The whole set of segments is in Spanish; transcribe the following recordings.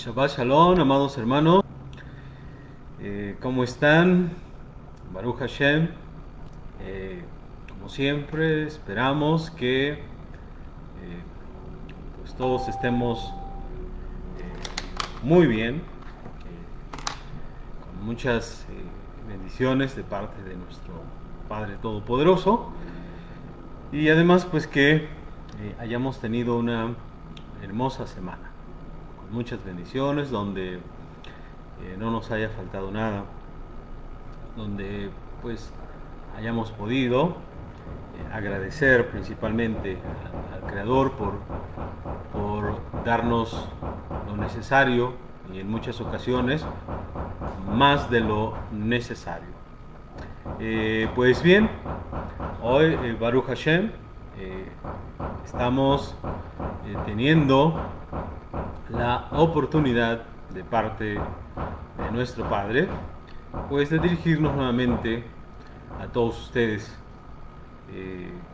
Shabbat Shalom, amados hermanos. ¿Cómo están? Baruch Hashem. Como siempre, esperamos que pues todos estemos muy bien, con muchas bendiciones de parte de nuestro Padre Todopoderoso, y además pues que hayamos tenido una hermosa semana con muchas bendiciones, donde no nos haya faltado nada, donde pues hayamos podido agradecer principalmente al Creador por darnos lo necesario, y en muchas ocasiones más de lo necesario. Pues bien, hoy Baruch Hashem estamos teniendo la oportunidad de parte de nuestro Padre, pues de dirigirnos nuevamente a todos ustedes.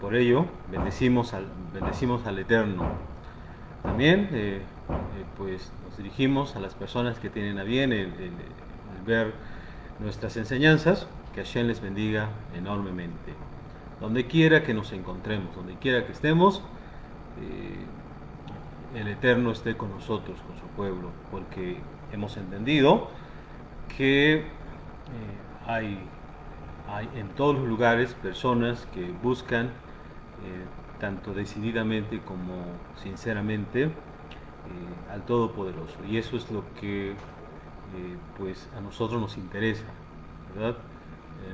Por ello, bendecimos al Eterno. También, pues nos dirigimos a las personas que tienen a bien el ver nuestras enseñanzas. Que Hashem les bendiga enormemente. Donde quiera que nos encontremos, donde quiera que estemos, el Eterno esté con nosotros, con su pueblo, porque hemos entendido que hay en todos los lugares personas que buscan tanto decididamente como sinceramente al Todopoderoso, y eso es lo que pues a nosotros nos interesa, ¿verdad?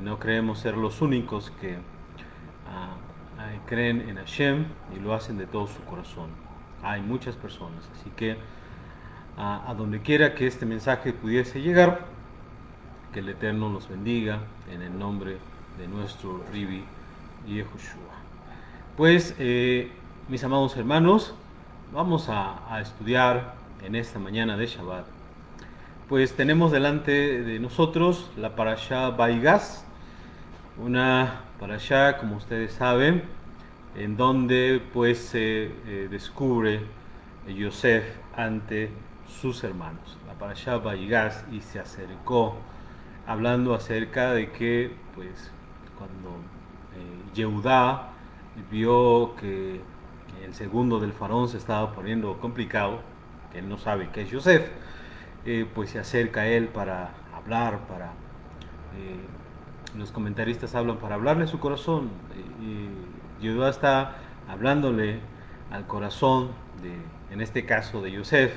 No creemos ser los únicos que creen en Hashem y lo hacen de todo su corazón. Hay muchas personas, así que a donde quiera que este mensaje pudiese llegar, que el Eterno los bendiga en el nombre de nuestro Ribi Yehoshua. Pues, mis amados hermanos, vamos a estudiar en esta mañana de Shabbat. Pues tenemos delante de nosotros la Parashá Vaigas, una Parashá, como ustedes saben, en donde pues se descubre Yosef ante sus hermanos. La Parashá Vaigas, y se acercó, hablando acerca de que pues cuando Yehudá vio que el segundo del faraón se estaba poniendo complicado, que él no sabe qué es Yosef, pues se acerca a él para hablar, los comentaristas hablan para hablarle a su corazón, y Yehudá está hablándole al corazón en este caso de Yosef,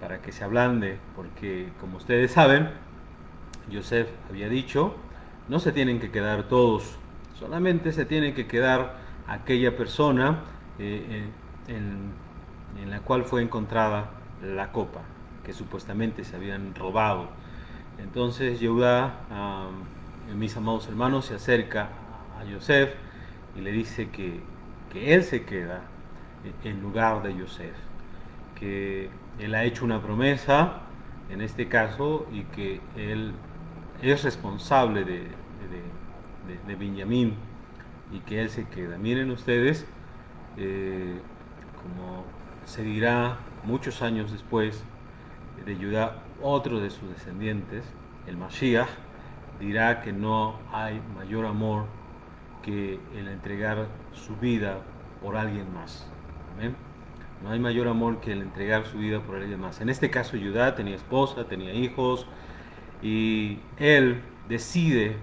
para que se ablande, porque como ustedes saben, Yosef había dicho: no se tienen que quedar todos, solamente se tiene que quedar aquella persona en la cual fue encontrada la copa que supuestamente se habían robado. Entonces Yehudá, mis amados hermanos, se acerca a Yosef y le dice que él se queda en lugar de Yosef, que él ha hecho una promesa en este caso, y que él es responsable de Benjamín, y que él se queda. Miren ustedes, como se dirá muchos años después de Judá, otro de sus descendientes, el Mashiach, dirá que no hay mayor amor que el entregar su vida por alguien más. ¿Amén? No hay mayor amor que el entregar su vida por alguien más. En este caso, Judá tenía esposa, tenía hijos, y él decide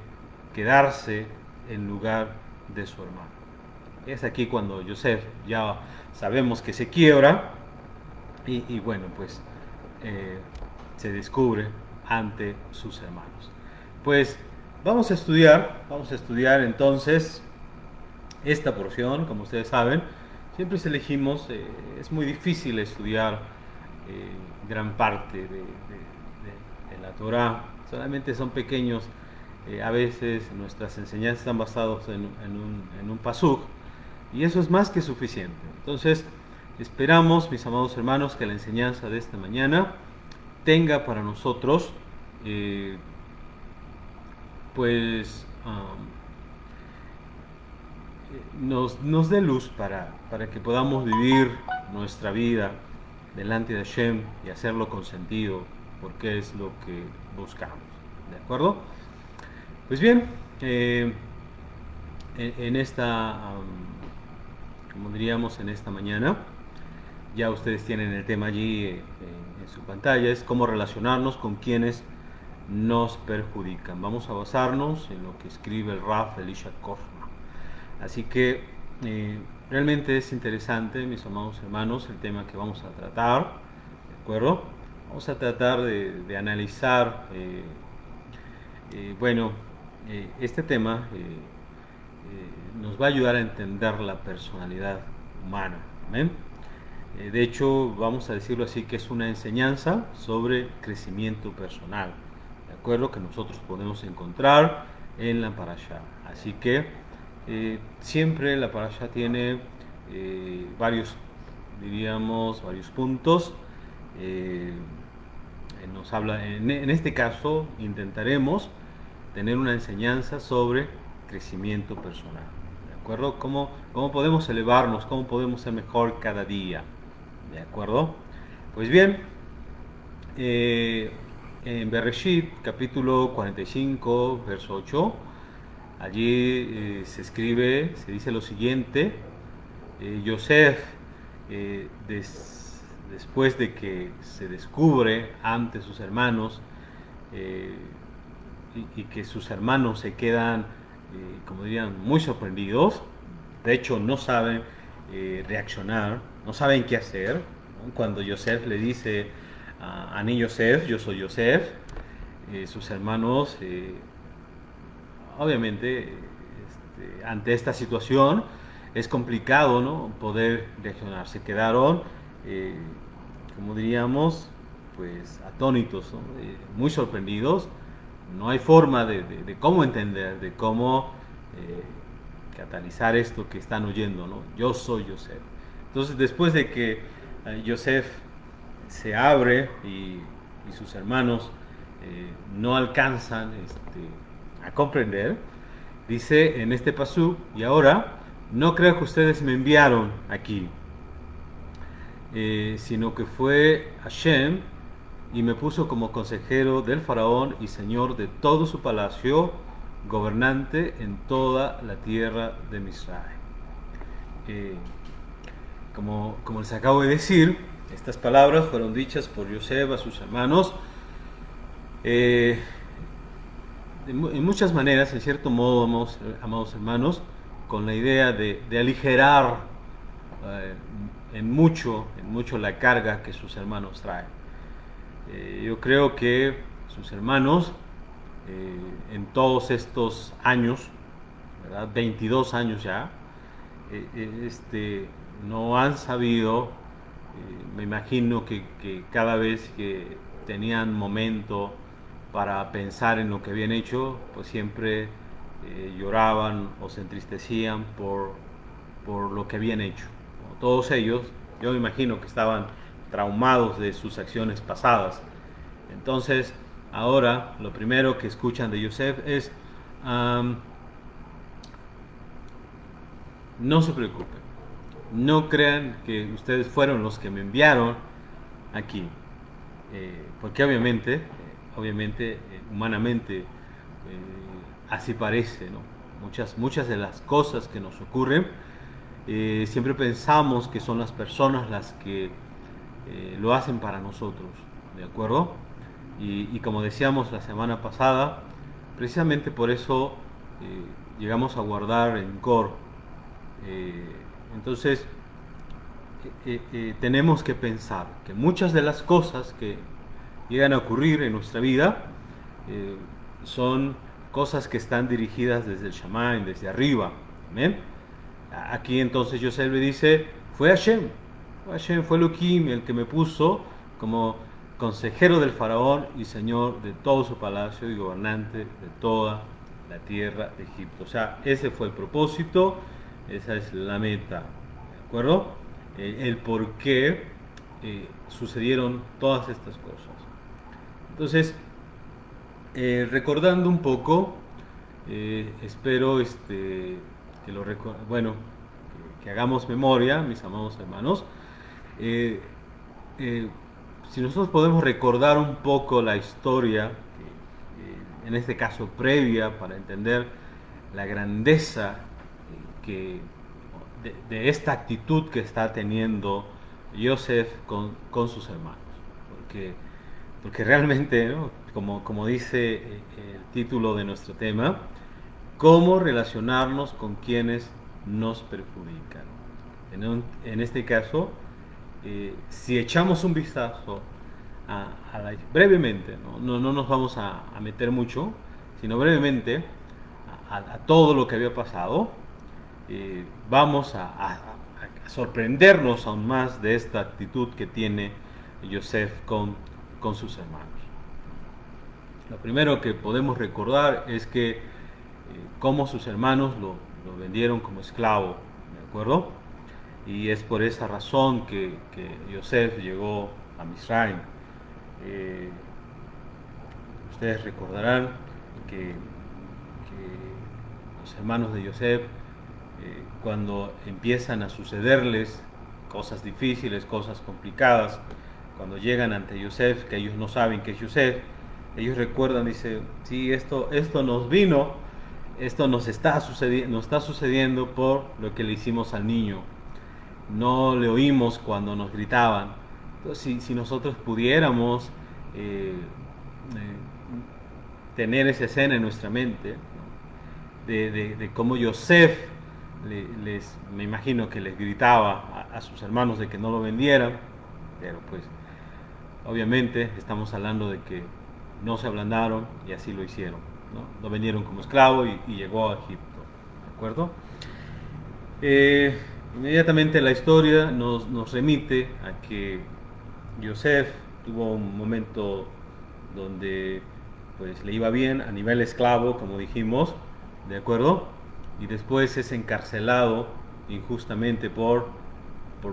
quedarse en lugar de su hermano. Es aquí cuando Yosef, ya sabemos que se quiebra, y bueno, pues se descubre ante sus hermanos. Pues vamos a estudiar entonces esta porción. Como ustedes saben, siempre elegimos, es muy difícil estudiar gran parte de la Torah, solamente son pequeños, a veces nuestras enseñanzas están basadas en un pasuk, y eso es más que suficiente. Entonces esperamos, mis amados hermanos, que la enseñanza de esta mañana tenga para nosotros pues nos dé luz para que podamos vivir nuestra vida delante de Hashem y hacerlo con sentido, porque es lo que buscamos. ¿De acuerdo? Pues bien, en esta, como diríamos, en esta mañana, ya ustedes tienen el tema allí en su pantalla, es cómo relacionarnos con quienes nos perjudican. Vamos a basarnos en lo que escribe el Raf Elisha Korfman. Así que realmente es interesante, mis amados hermanos, el tema que vamos a tratar, ¿de acuerdo? Vamos a tratar de analizar, este tema nos va a ayudar a entender la personalidad humana. ¿Amén? De hecho, vamos a decirlo así, que es una enseñanza sobre crecimiento personal, ¿de acuerdo? Que nosotros podemos encontrar en la parashá. Así que siempre la parashá tiene varios puntos. Nos habla, en este caso, intentaremos tener una enseñanza sobre crecimiento personal, ¿de acuerdo? ¿Cómo podemos elevarnos? ¿Cómo podemos ser mejor cada día? ¿De acuerdo? Pues bien, en Bereshit, capítulo 45, verso 8, allí se dice lo siguiente: Yosef, después de que se descubre ante sus hermanos, y que sus hermanos se quedan, como dirían, muy sorprendidos, de hecho no saben reaccionar, no saben qué hacer, ¿no? Cuando Yosef le dice a Ani Yosef, yo soy Yosef, sus hermanos, obviamente, ante esta situación es complicado, ¿no?, poder reaccionar. Se quedaron, como diríamos, pues atónitos, ¿no?, muy sorprendidos. No hay forma de cómo entender, de cómo catalizar esto que están oyendo, ¿no? Yo soy Yosef. Entonces, después de que Yosef se abre y sus hermanos no alcanzan a comprender, dice en este pasú: y ahora no creo que ustedes me enviaron aquí, sino que fue Hashem y me puso como consejero del faraón y señor de todo su palacio, gobernante en toda la tierra de Misraim. Como les acabo de decir, estas palabras fueron dichas por Yosef a sus hermanos, en muchas maneras, en cierto modo, amados hermanos, con la idea de aligerar en mucho la carga que sus hermanos traen. Yo creo que sus hermanos, en todos estos años, ¿verdad?, 22 años ya, no han sabido, me imagino que cada vez que tenían momento para pensar en lo que habían hecho, pues siempre lloraban o se entristecían por lo que habían hecho, ¿no? Todos ellos, yo me imagino que estaban traumados de sus acciones pasadas. Entonces, ahora lo primero que escuchan de Yosef es: no se preocupen, no crean que ustedes fueron los que me enviaron aquí, porque obviamente, humanamente, así parece, ¿no? Muchas de las cosas que nos ocurren, siempre pensamos que son las personas las que lo hacen para nosotros, ¿de acuerdo? Y como decíamos la semana pasada, precisamente por eso llegamos a guardar rencor. Entonces, tenemos que pensar que muchas de las cosas que llegan a ocurrir en nuestra vida son cosas que están dirigidas desde el Shamayim, desde arriba. ¿Amén? Aquí entonces Yosef le dice: fue Hashem, fue Elohim el que me puso como consejero del faraón y señor de todo su palacio y gobernante de toda la tierra de Egipto. O sea, ese fue el propósito, esa es la meta, ¿de acuerdo? El por qué sucedieron todas estas cosas. Entonces, recordando un poco, espero que hagamos memoria, mis amados hermanos, eh, si nosotros podemos recordar un poco la historia, en este caso previa, para entender la grandeza de esta actitud que está teniendo Joseph con sus hermanos. Porque, porque realmente, ¿no? Como dice el título de nuestro tema, cómo relacionarnos con quienes nos perjudican. En este caso, si echamos un vistazo brevemente, no nos vamos a meter mucho, sino brevemente a todo lo que había pasado, vamos a sorprendernos aún más de esta actitud que tiene Joseph con sus hermanos. Lo primero que podemos recordar es que cómo sus hermanos lo vendieron como esclavo, ¿de acuerdo? Y es por esa razón que Joseph llegó a Misraim. Ustedes recordarán que los hermanos de Joseph, cuando empiezan a sucederles cosas difíciles, cosas complicadas, cuando llegan ante Joseph, que ellos no saben que es Joseph, ellos recuerdan, dice, sí, esto nos vino, esto nos está sucediendo por lo que le hicimos al niño. No le oímos cuando nos gritaban. Entonces, si nosotros pudiéramos tener esa escena en nuestra mente, ¿no? de cómo Joseph me imagino que les gritaba a sus hermanos de que no lo vendieran, pero pues obviamente estamos hablando de que no se ablandaron y así lo hicieron, ¿no? Lo vendieron como esclavo y llegó a Egipto, ¿de acuerdo? Inmediatamente la historia nos remite a que Joseph tuvo un momento donde pues le iba bien a nivel esclavo, como dijimos, ¿de acuerdo? Y después es encarcelado injustamente por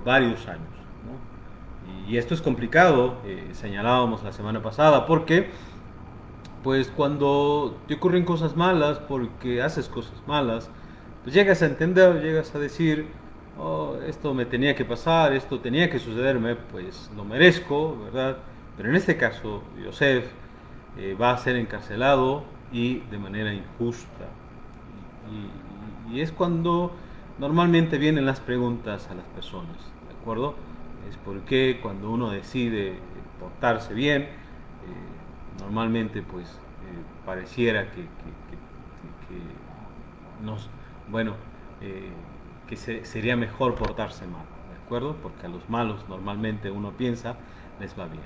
varios años, ¿no? Y esto es complicado, señalábamos la semana pasada, porque pues cuando te ocurren cosas malas, porque haces cosas malas, pues llegas a entender, llegas a decir, oh, esto me tenía que pasar, esto tenía que sucederme, pues lo merezco, ¿verdad? Pero en este caso, Joseph va a ser encarcelado y de manera injusta. Y es cuando normalmente vienen las preguntas a las personas, ¿de acuerdo? Es porque cuando uno decide portarse bien, normalmente pues pareciera que nos, bueno, sería mejor portarse mal, ¿de acuerdo? Porque a los malos normalmente uno piensa les va bien.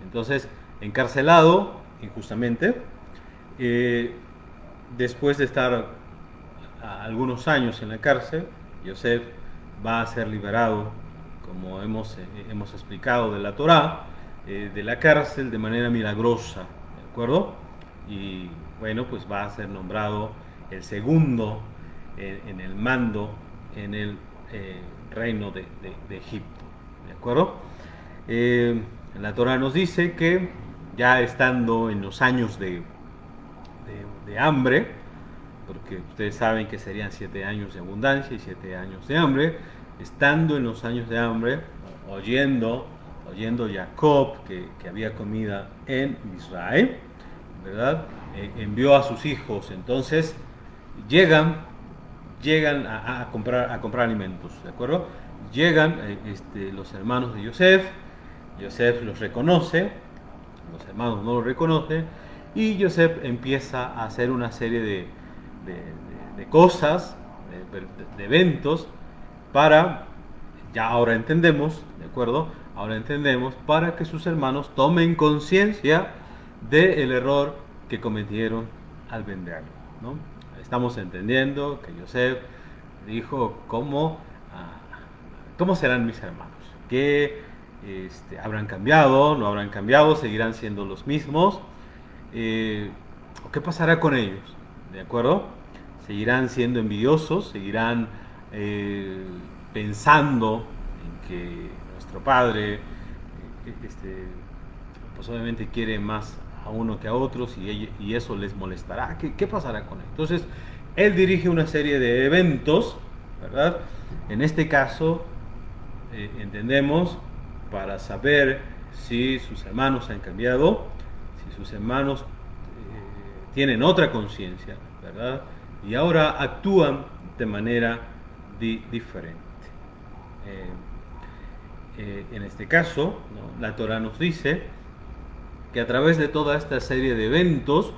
Entonces, encarcelado injustamente, después de estar algunos años en la cárcel, Joseph va a ser liberado, como hemos explicado de la Torá, de la cárcel de manera milagrosa, ¿de acuerdo? Y bueno, pues va a ser nombrado el segundo en el mando en el reino de Egipto, ¿de acuerdo? La Torá nos dice que ya estando en los años de hambre, porque ustedes saben que serían 7 años de abundancia y 7 años de hambre, estando en los años de hambre, oyendo Jacob que había comida en Israel, ¿verdad? Envió a sus hijos, entonces llegan a comprar alimentos, ¿de acuerdo? Llegan los hermanos de Joseph los reconoce, los hermanos no lo reconocen, y Joseph empieza a hacer una serie de cosas, de eventos, para, ya ahora entendemos, ¿de acuerdo? Ahora entendemos, para que sus hermanos tomen conciencia del error que cometieron al venderlo, ¿no? Estamos entendiendo que Joseph dijo, ¿cómo serán mis hermanos? ¿Que habrán cambiado? ¿No habrán cambiado? ¿Seguirán siendo los mismos? ¿O qué pasará con ellos? ¿De acuerdo? ¿Seguirán siendo envidiosos? ¿Seguirán pensando en que nuestro padre pues obviamente quiere más a uno que a otros y eso les molestará? ¿Qué pasará con él? Entonces, él dirige una serie de eventos, ¿verdad? En este caso, entendemos para saber si sus hermanos han cambiado, si sus hermanos tienen otra conciencia, ¿verdad? Y ahora actúan de manera diferente. En este caso, ¿no?, la Torah nos dice que a través de toda esta serie de eventos,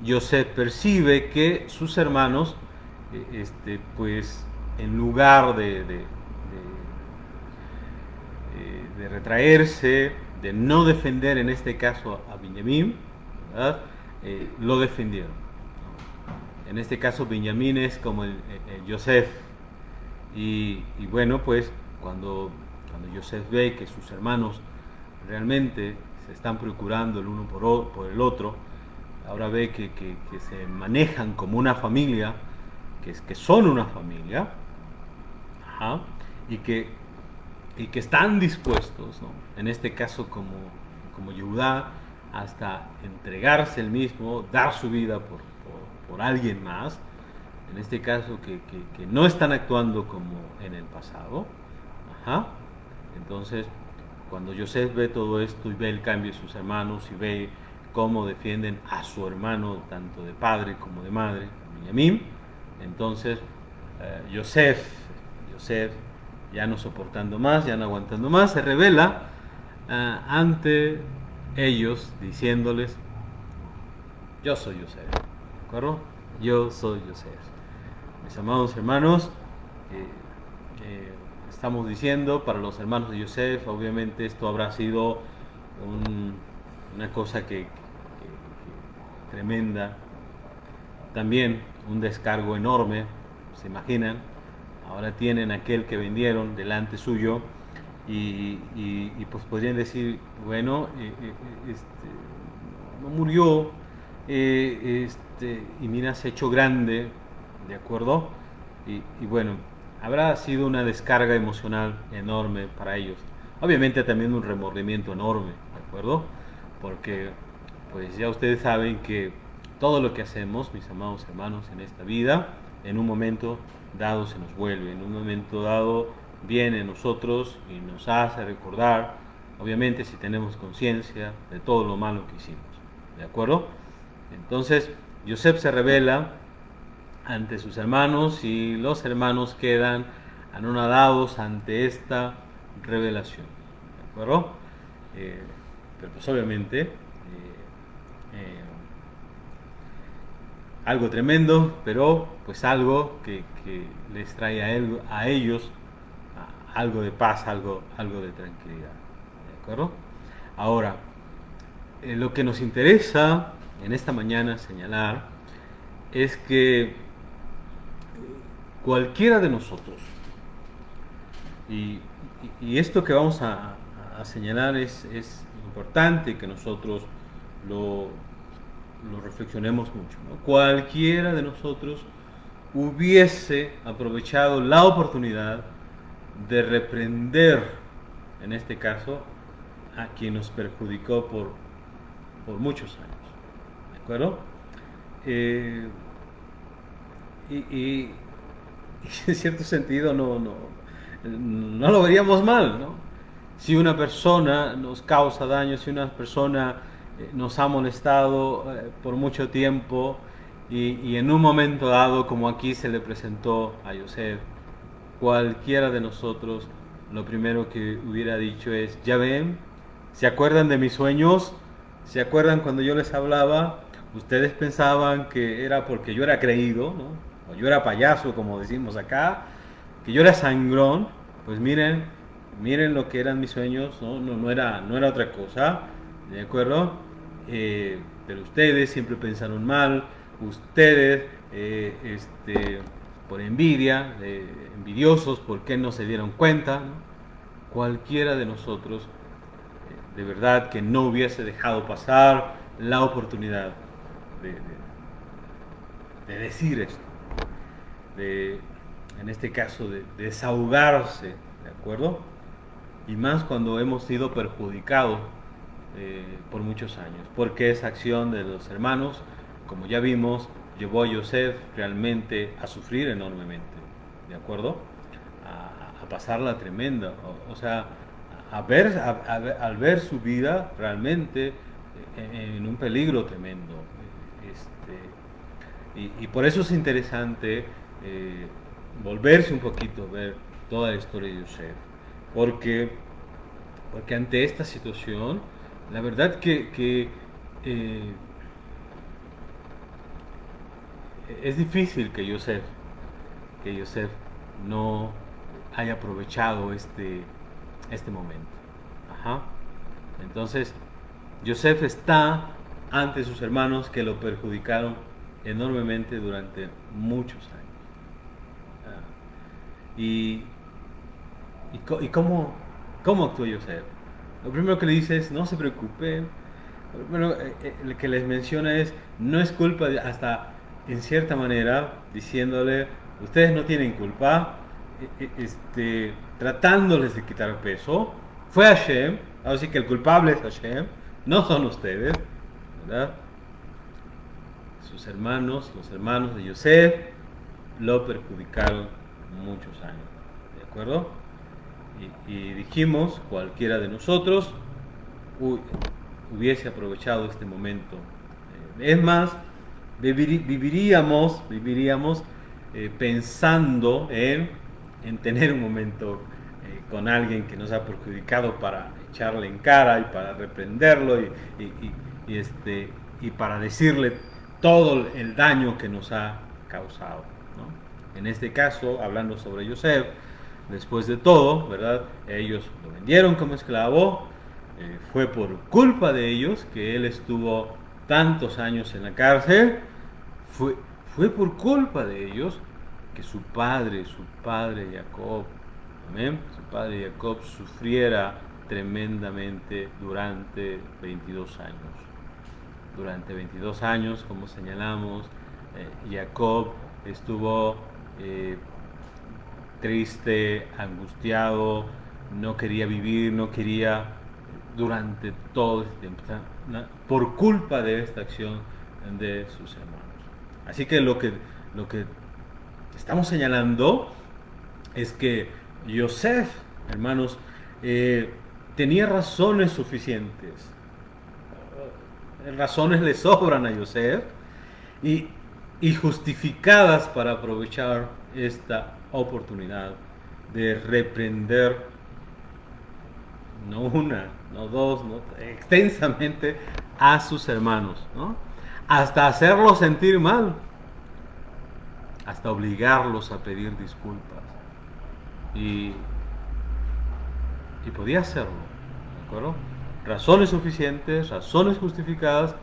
Yosef percibe que sus hermanos, pues en lugar de retraerse, de no defender en este caso a Benjamín, ¿verdad?, lo defendieron. En este caso Benjamín es como el Yosef. Y bueno, pues cuando Yosef ve que sus hermanos realmente se están procurando el uno por el otro, ahora ve que se manejan como una familia, que son una familia, ajá, y que están dispuestos, ¿no?, en este caso como Judá, hasta entregarse el mismo, dar su vida por alguien más, en este caso que no están actuando como en el pasado. Ajá. Entonces, cuando Yosef ve todo esto y ve el cambio de sus hermanos y ve cómo defienden a su hermano, tanto de padre como de madre, Benjamín, entonces Yosef, ya no soportando más, ya no aguantando más, se revela ante ellos diciéndoles: yo soy Yosef, ¿de acuerdo? Yo soy Yosef. Mis amados hermanos, estamos diciendo para los hermanos de Yosef, obviamente esto habrá sido una cosa que tremenda, también un descargo enorme, se imaginan. Ahora tienen aquel que vendieron delante suyo y pues podrían decir, bueno, no murió, y mira, se ha hecho grande, ¿de acuerdo? Y bueno, habrá sido una descarga emocional enorme para ellos. Obviamente también un remordimiento enorme, ¿de acuerdo? Porque pues ya ustedes saben que todo lo que hacemos, mis amados hermanos, en esta vida, en un momento dado se nos vuelve, en un momento dado viene a nosotros y nos hace recordar, obviamente si tenemos conciencia de todo lo malo que hicimos, ¿de acuerdo? Entonces Yosef se revela ante sus hermanos y los hermanos quedan anonadados ante esta revelación, ¿de acuerdo? Pero pues obviamente algo tremendo, pero pues algo que les trae a ellos algo de paz, algo de tranquilidad, ¿de acuerdo? Ahora, lo que nos interesa en esta mañana señalar es que cualquiera de nosotros, y esto que vamos a señalar es importante que nosotros lo reflexionemos mucho, ¿no? Cualquiera de nosotros hubiese aprovechado la oportunidad de reprender, en este caso, a quien nos perjudicó por muchos años, ¿de acuerdo? Y en cierto sentido no lo veríamos mal, ¿no? Si una persona nos causa daño, si una persona nos ha molestado por mucho tiempo y en un momento dado, como aquí se le presentó a Yosef, cualquiera de nosotros lo primero que hubiera dicho es: ya ven, ¿se acuerdan de mis sueños? ¿Se acuerdan cuando yo les hablaba? Ustedes pensaban que era porque yo era creído, ¿no?, o yo era payaso, como decimos acá, que yo era sangrón. Pues miren lo que eran mis sueños, no era otra cosa, ¿de acuerdo? Pero ustedes siempre pensaron mal, ustedes por envidia, envidiosos, ¿por qué no se dieron cuenta?, ¿no? Cualquiera de nosotros de verdad que no hubiese dejado pasar la oportunidad de decir esto, en este caso de desahogarse, ¿de acuerdo? Y más cuando hemos sido perjudicados por muchos años, porque esa acción de los hermanos, como ya vimos, llevó a Yosef realmente a sufrir enormemente, ¿de acuerdo? A pasarla tremenda, o sea, al ver su vida realmente en un peligro tremendo. Y por eso es interesante volverse un poquito a ver toda la historia de Yosef. Porque, porque ante esta situación, la verdad que es difícil que Yosef no haya aprovechado este momento. Ajá. Entonces, Yosef está ante sus hermanos que lo perjudicaron enormemente durante muchos años. ¿Y, y cómo actuó Yosef? Lo primero que le dice es, no se preocupen. Bueno, el que les menciona es, no es culpa, hasta en cierta manera, diciéndole, ustedes no tienen culpa, tratándoles de quitar peso. Fue Hashem, así que el culpable es Hashem, no son ustedes, ¿verdad? Sus hermanos, los hermanos de Yosef, lo perjudicaron muchos años, ¿de acuerdo? Y dijimos, cualquiera de nosotros hubiese aprovechado este momento. Es más, viviríamos pensando en tener un momento con alguien que nos ha perjudicado para echarle en cara y para reprenderlo y para decirle todo el daño que nos ha causado, ¿no? En este caso, hablando sobre Yosef, después de todo, ¿verdad? Ellos lo vendieron como esclavo, fue por culpa de ellos que él estuvo tantos años en la cárcel, fue por culpa de ellos que su padre Jacob, ¿amén? Su padre Jacob sufriera tremendamente durante 22 años. Durante 22 años, como señalamos, Jacob estuvo triste, angustiado, no quería vivir, no quería durante todo este tiempo, por culpa de esta acción de sus hermanos. Así que lo que estamos señalando es que Yosef, hermanos, tenía razones suficientes. Razones le sobran a Yosef y justificadas para aprovechar esta oportunidad de reprender no una, no dos, no, extensamente a sus hermanos, ¿no? Hasta hacerlos sentir mal, hasta obligarlos a pedir disculpas. Y podía hacerlo, ¿de acuerdo? Razones suficientes, razones justificadas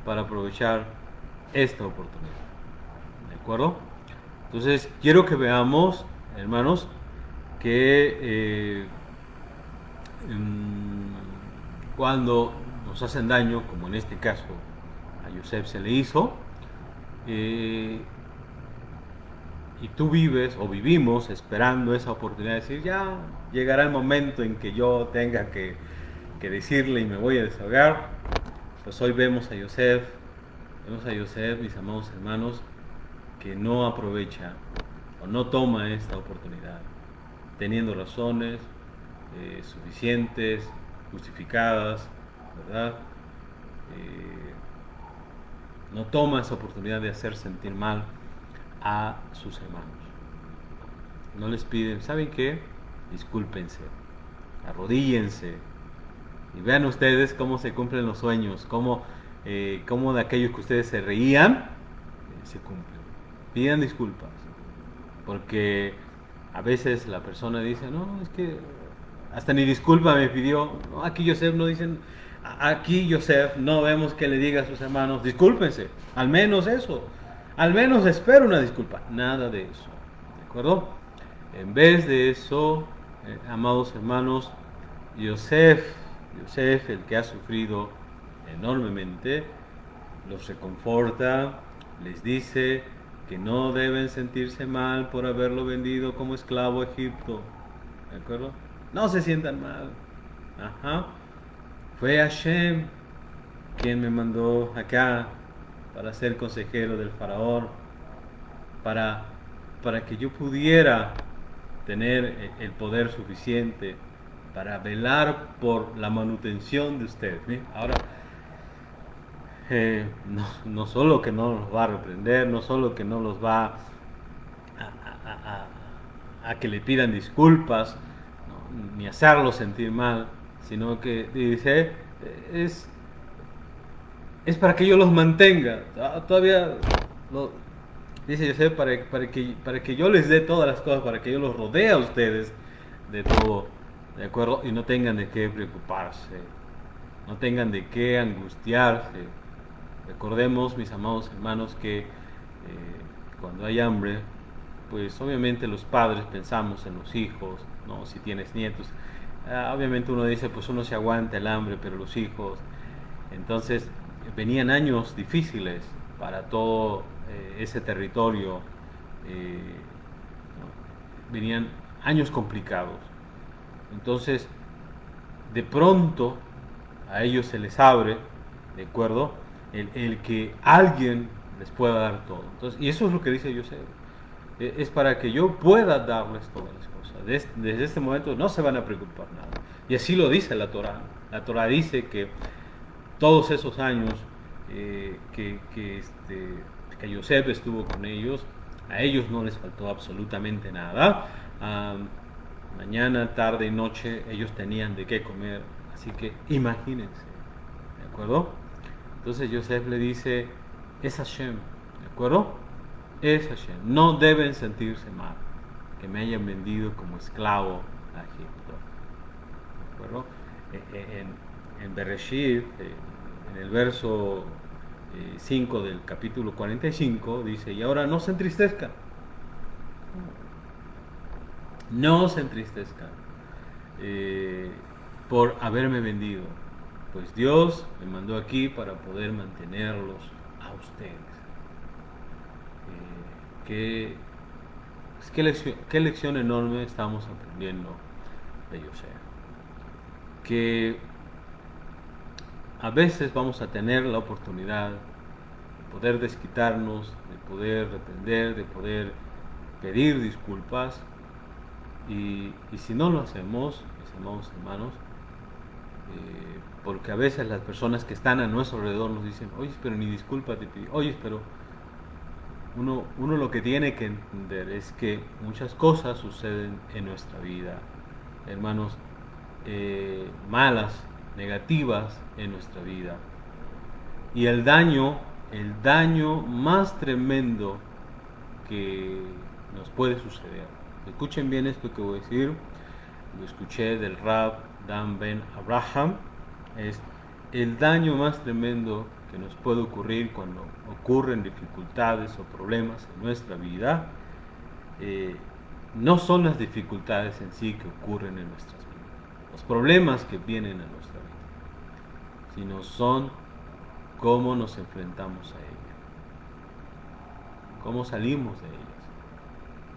para aprovechar esta oportunidad, ¿de acuerdo? Entonces, quiero que veamos, hermanos, que cuando nos hacen daño, como en este caso a Yosef se le hizo, y tú vives o vivimos esperando esa oportunidad de decir, ya llegará el momento en que yo tenga que decirle y me voy a desahogar. Pues hoy vemos a Yosef, mis amados hermanos, que no aprovecha o no toma esta oportunidad, teniendo razones suficientes, justificadas, ¿verdad? No toma esa oportunidad de hacer sentir mal a sus hermanos. No les piden, ¿saben qué? Discúlpense, arrodíllense y vean ustedes cómo se cumplen los sueños, cómo de aquellos que ustedes se reían, se cumplen. Pidan disculpas, porque a veces la persona dice, no, es que hasta ni disculpa me pidió. No, aquí Yosef no dicen, aquí Yosef no vemos que le diga a sus hermanos, discúlpense, al menos eso, al menos espero una disculpa. Nada de eso, ¿de acuerdo? En vez de eso, amados hermanos, Yosef, el que ha sufrido enormemente, los reconforta, les dice que no deben sentirse mal por haberlo vendido como esclavo a Egipto, ¿de acuerdo? No se sientan mal. Ajá. Fue Hashem quien me mandó acá para ser consejero del faraón, para que yo pudiera tener el poder suficiente para velar por la manutención de ustedes. ¿Sí? Ahora, no solo que no los va a reprender, no solo que no los va a que le pidan disculpas, ¿no? Ni hacerlos sentir mal, sino que dice, es, es para que yo los mantenga. Todavía lo, dice José, para que yo les dé todas las cosas, para que yo los rodee a ustedes de todo, ¿de acuerdo? Y no tengan de qué preocuparse, no tengan de qué angustiarse. Recordemos, mis amados hermanos, que cuando hay hambre, pues obviamente los padres pensamos en los hijos, ¿no? Si tienes nietos, obviamente uno dice, pues uno se aguanta el hambre, pero los hijos. Entonces venían años difíciles para todo ese territorio, ¿no? Venían años complicados. Entonces, de pronto a ellos se les abre, ¿de acuerdo? El que alguien les pueda dar todo. Entonces, y eso es lo que dice José. Es para que yo pueda darles todas las cosas. Desde este momento no se van a preocupar nada. Y así lo dice la Torá. La Torá dice que todos esos años que Yosef estuvo con ellos, a ellos no les faltó absolutamente nada. Mañana, tarde y noche ellos tenían de qué comer. Así que imagínense, ¿de acuerdo? Entonces Yosef le dice, es Hashem, ¿de acuerdo? Es Hashem. No deben sentirse mal que me hayan vendido como esclavo a Egipto, ¿de acuerdo? En Bereshit, en el verso 5 del capítulo 45, dice, y ahora no se entristezcan, no se entristezcan por haberme vendido, pues Dios me mandó aquí para poder mantenerlos a ustedes. Qué lección enorme estamos aprendiendo de José. Que a veces vamos a tener la oportunidad de poder desquitarnos, de poder reprender, de poder pedir disculpas, y si no lo hacemos, mis amados hermanos, porque a veces las personas que están a nuestro alrededor nos dicen, oye, pero ni disculpa te pido, oye, pero uno lo que tiene que entender es que muchas cosas suceden en nuestra vida, hermanos, malas, negativas en nuestra vida. Y el daño más tremendo que nos puede suceder. Escuchen bien esto que voy a decir. Lo escuché del Rab Dan Ben Abraham. Es el daño más tremendo que nos puede ocurrir cuando ocurren dificultades o problemas en nuestra vida. No son las dificultades en sí que ocurren en nuestras vidas, los problemas que vienen a nuestra vida, sino son cómo nos enfrentamos a ellas, cómo salimos de ellas.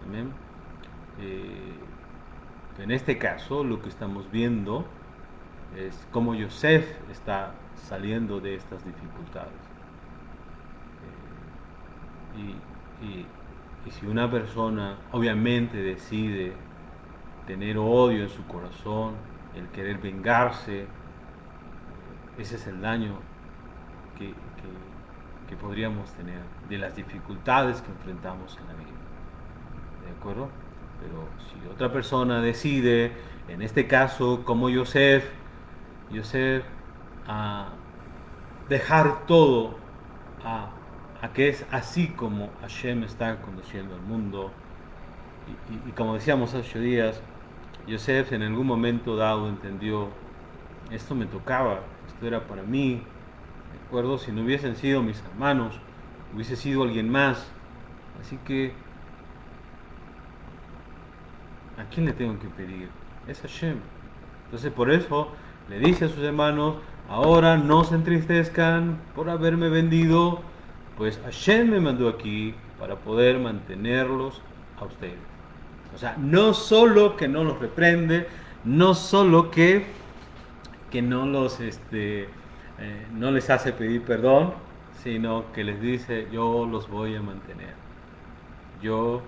Amén. En este caso, lo que estamos viendo es cómo Yosef está saliendo de estas dificultades. Y si una persona obviamente decide tener odio en su corazón, el querer vengarse, ese es el daño que podríamos tener de las dificultades que enfrentamos en la vida. ¿De acuerdo? Pero si otra persona decide, en este caso como Yosef, a dejar todo, a que es así como Hashem está conduciendo al mundo, y como decíamos hace 8 días, Yosef en algún momento dado entendió, esto me tocaba, esto era para mí, ¿de acuerdo? Si no hubiesen sido mis hermanos, hubiese sido alguien más, así que ¿a quién le tengo que pedir? Es Hashem. Entonces por eso le dice a sus hermanos, ahora no se entristezcan por haberme vendido, pues Hashem me mandó aquí para poder mantenerlos a ustedes. O sea, no solo que no los reprende, no solo que no los no les hace pedir perdón, sino que les dice, yo los voy a mantener. Yo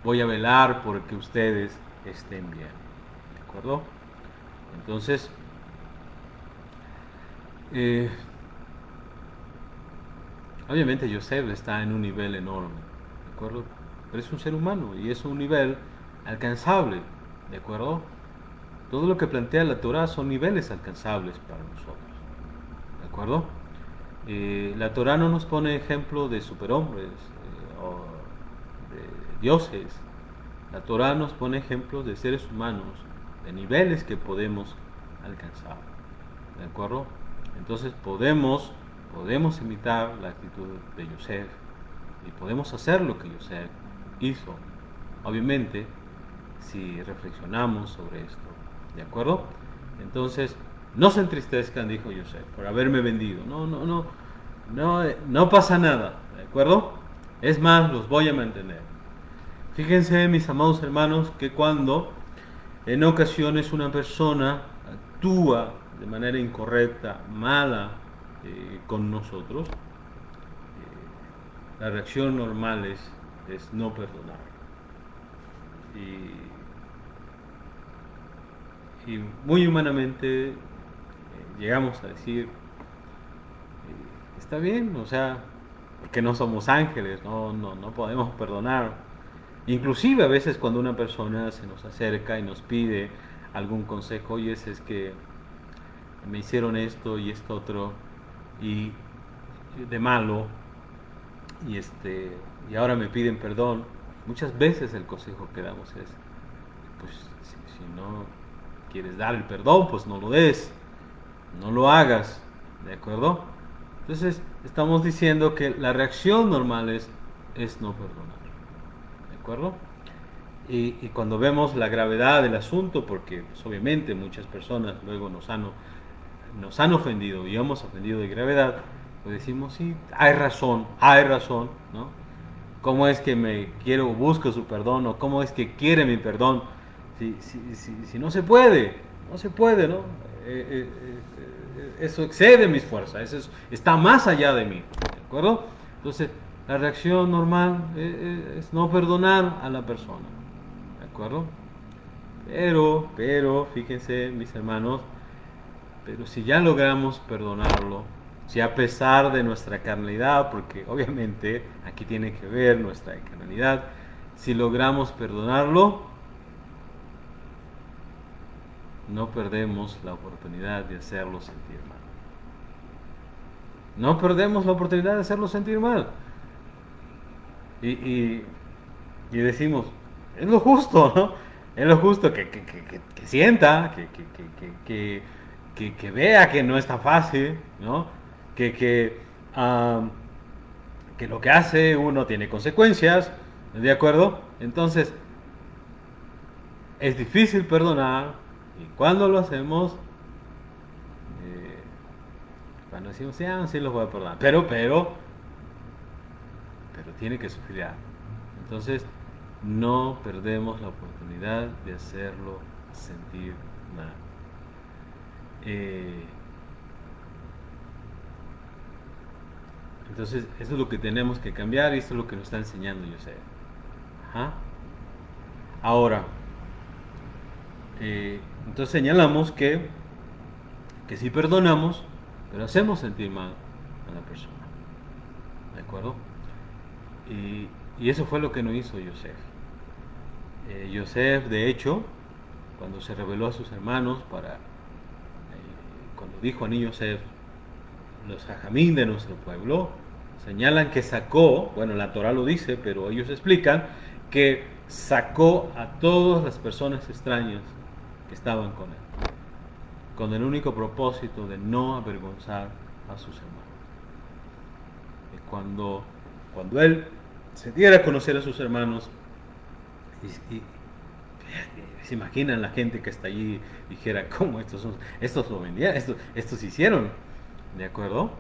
voy a velar porque ustedes estén bien. ¿De acuerdo? Entonces, eh, obviamente Yosef está en un nivel enorme, ¿de acuerdo? Pero es un ser humano y es un nivel alcanzable, ¿de acuerdo? Todo lo que plantea la Torah son niveles alcanzables para nosotros, ¿de acuerdo? La Torah no nos pone ejemplo de superhombres o de dioses. La Torah nos pone ejemplos de seres humanos, de niveles que podemos alcanzar, ¿de acuerdo? Entonces podemos imitar la actitud de Yosef y podemos hacer lo que Yosef hizo, obviamente, si reflexionamos sobre esto, ¿de acuerdo? Entonces, no se entristezcan, dijo Yosef, por haberme vendido. No pasa nada, ¿de acuerdo? Es más, los voy a mantener. Fíjense, mis amados hermanos, que cuando en ocasiones una persona actúa de manera incorrecta, mala con nosotros, la reacción normal es no perdonar. Y muy humanamente llegamos a decir, está bien, o sea, porque no somos ángeles, no podemos perdonar. Inclusive a veces cuando una persona se nos acerca y nos pide algún consejo, oye, es que me hicieron esto y esto otro y de malo y ahora me piden perdón. Muchas veces el consejo que damos es, pues si no quieres dar el perdón, pues no lo des, no lo hagas, ¿de acuerdo? Entonces estamos diciendo que la reacción normal es no perdonar, ¿de acuerdo? Y cuando vemos la gravedad del asunto, porque pues, obviamente muchas personas luego nos han ofendido y hemos ofendido de gravedad, pues decimos, sí, hay razón, ¿no? ¿Cómo es que busco su perdón o cómo es que quiere mi perdón? Si no se puede, ¿no? Eso excede mis fuerzas, está más allá de mí, ¿de acuerdo? Entonces, la reacción normal es no perdonar a la persona, ¿de acuerdo? Pero, fíjense, mis hermanos, pero si ya logramos perdonarlo, si a pesar de nuestra carnalidad, porque obviamente aquí tiene que ver nuestra carnalidad, si logramos perdonarlo, no perdemos la oportunidad de hacerlo sentir mal. No perdemos la oportunidad de hacerlo sentir mal. Y decimos, es lo justo, ¿no? Es lo justo que sienta, que vea que no está fácil, ¿no? Que, que, um, que lo que hace uno tiene consecuencias, ¿de acuerdo? Entonces, es difícil perdonar y cuando lo hacemos, cuando decimos, sí los voy a perdonar, pero tiene que sufrir algo. Entonces, no perdemos la oportunidad de hacerlo sentir mal. Entonces, eso es lo que tenemos que cambiar y esto es lo que nos está enseñando Yosef. Ajá. Ahora, entonces señalamos que si perdonamos, pero hacemos sentir mal a la persona. ¿De acuerdo? Y eso fue lo que no hizo Yosef. Yosef, de hecho, cuando se reveló a sus hermanos, cuando dijo a niño Yosef, los jajamín de nuestro pueblo, señalan que sacó, bueno, la Torah lo dice, pero ellos explican que sacó a todas las personas extrañas que estaban con él, con el único propósito de no avergonzar a sus hermanos. Y cuando él se diera a conocer a sus hermanos, y se imaginan la gente que está allí, dijera, ¿cómo estos lo vendían? Estos hicieron, ¿de acuerdo?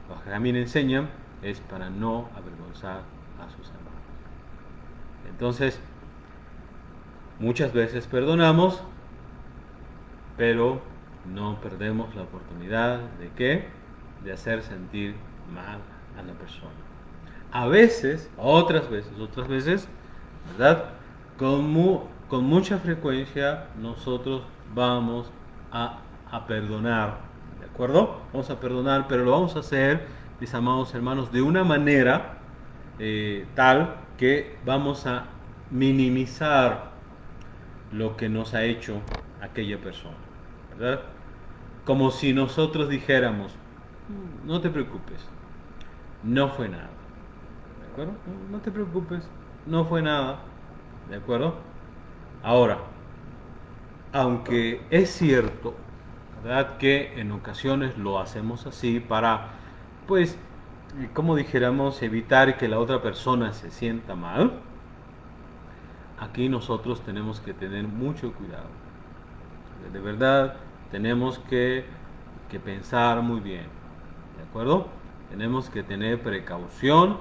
Los que a mí me enseñan es para no avergonzar a sus hermanos. Entonces, muchas veces perdonamos, pero no perdemos la oportunidad de ¿qué? De hacer sentir mal a la persona. A veces, otras veces, ¿verdad? Con con mucha frecuencia nosotros vamos a perdonar, ¿de acuerdo? Vamos a perdonar, pero lo vamos a hacer, mis amados hermanos, de una manera tal que vamos a minimizar lo que nos ha hecho aquella persona, ¿verdad? Como si nosotros dijéramos, no te preocupes, no fue nada, ¿de acuerdo? No te preocupes, no fue nada, ¿de acuerdo? Ahora, aunque es cierto, ¿verdad?, que en ocasiones lo hacemos así para, pues, como dijéramos, evitar que la otra persona se sienta mal, aquí nosotros tenemos que tener mucho cuidado. De verdad, tenemos que pensar muy bien, ¿de acuerdo? Tenemos que tener precaución,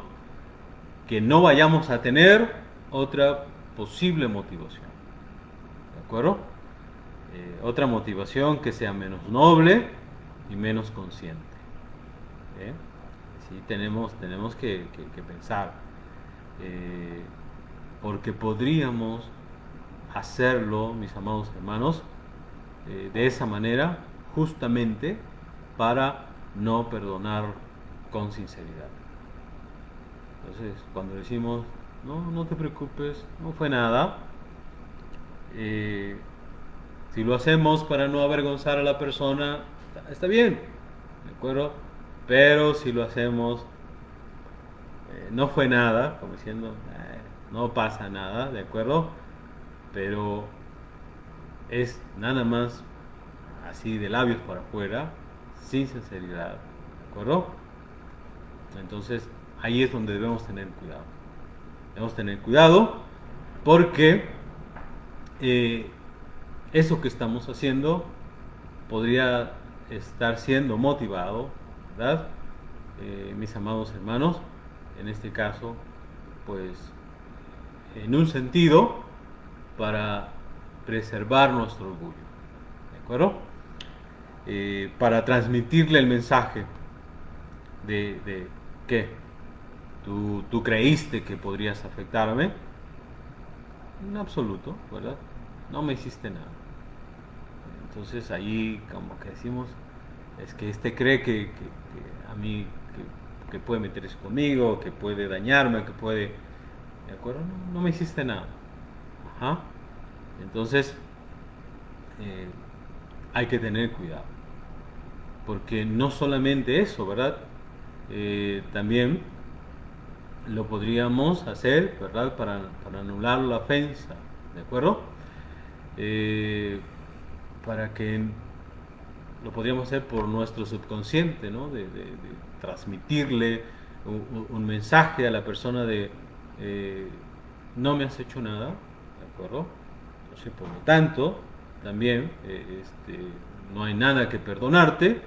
que no vayamos a tener otra posible motivación, ¿de acuerdo? Otra motivación que sea menos noble y menos consciente. Sí, tenemos que pensar, porque podríamos hacerlo, mis amados hermanos, de esa manera, justamente para no perdonar con sinceridad. Entonces, cuando decimos, no te preocupes, no fue nada, si lo hacemos para no avergonzar a la persona, está bien, ¿de acuerdo? Pero si lo hacemos, no fue nada, como diciendo, no pasa nada, ¿de acuerdo? Pero es nada más así de labios para afuera, sin sinceridad, ¿de acuerdo? Entonces, ahí es donde debemos tener cuidado. Debemos tener cuidado porque eso que estamos haciendo podría estar siendo motivado, ¿verdad? Mis amados hermanos, en este caso, pues, en un sentido, para preservar nuestro orgullo, ¿de acuerdo? Para transmitirle el mensaje de que tú creíste que podrías afectarme, en absoluto, ¿verdad? No me hiciste nada. Entonces ahí como que decimos, es que este cree que a mí que puede meterse conmigo, que puede dañarme, que puede, ¿de acuerdo? No me hiciste nada. Ajá. Entonces hay que tener cuidado, porque no solamente eso, ¿verdad? También lo podríamos hacer, ¿verdad? Para anular la ofensa, ¿de acuerdo? Para que lo podríamos hacer por nuestro subconsciente, ¿no? De transmitirle un mensaje a la persona de no me has hecho nada, ¿de acuerdo? Entonces, por lo tanto, también no hay nada que perdonarte,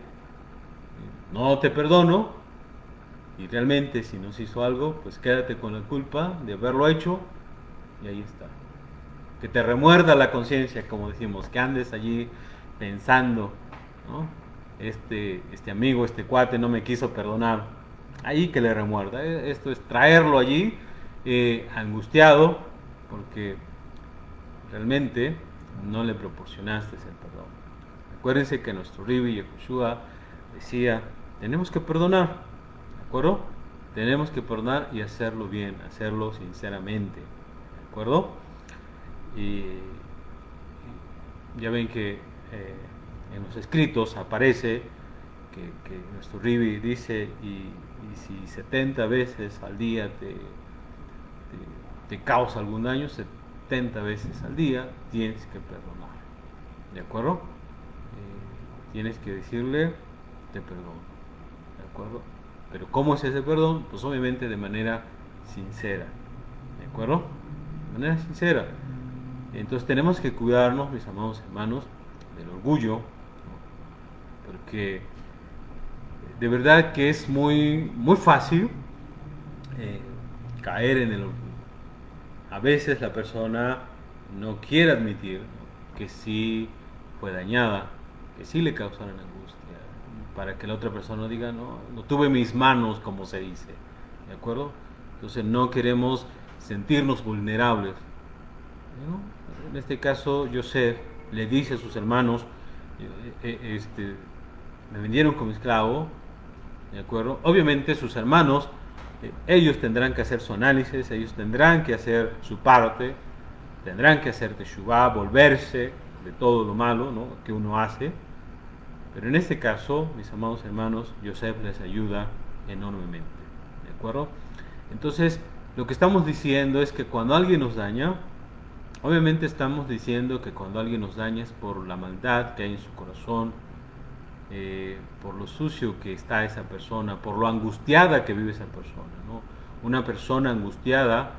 no te perdono, y realmente si nos hizo algo, pues quédate con la culpa de haberlo hecho, y ahí está. Que te remuerda la conciencia, como decimos, que andes allí pensando, ¿no? Este amigo, este cuate no me quiso perdonar, ahí que le remuerda. Esto es traerlo allí angustiado, porque realmente no le proporcionaste ese perdón. Acuérdense que nuestro Ribi Yehoshua decía, tenemos que perdonar, ¿de acuerdo? Tenemos que perdonar y hacerlo bien, hacerlo sinceramente, ¿de acuerdo? Y ya ven que en los escritos aparece que nuestro Ribi dice, y si 70 veces al día te causa algún daño, 70 veces al día tienes que perdonar, ¿de acuerdo? Tienes que decirle, te perdono, ¿de acuerdo? Pero ¿cómo es ese perdón? Pues obviamente de manera sincera, ¿de acuerdo? De manera sincera. Entonces tenemos que cuidarnos, mis amados hermanos, del orgullo, ¿no? Porque de verdad que es muy fácil caer en el orgullo. A veces la persona no quiere admitir, ¿no?, que sí fue dañada, que sí le causaron angustia, para que la otra persona diga, no tuve mis manos, como se dice, ¿de acuerdo? Entonces no queremos sentirnos vulnerables, ¿no? En este caso, Yosef le dice a sus hermanos, me vendieron como esclavo, ¿de acuerdo? Obviamente sus hermanos, ellos tendrán que hacer su análisis, ellos tendrán que hacer su parte, tendrán que hacer teshuvá, volverse de todo lo malo, ¿no?, que uno hace. Pero en este caso, mis amados hermanos, Yosef les ayuda enormemente, ¿de acuerdo? Entonces, lo que estamos diciendo es que cuando alguien nos daña, obviamente estamos diciendo que cuando alguien nos daña es por la maldad que hay en su corazón, por lo sucio que está esa persona, por lo angustiada que vive esa persona, ¿no? Una persona angustiada,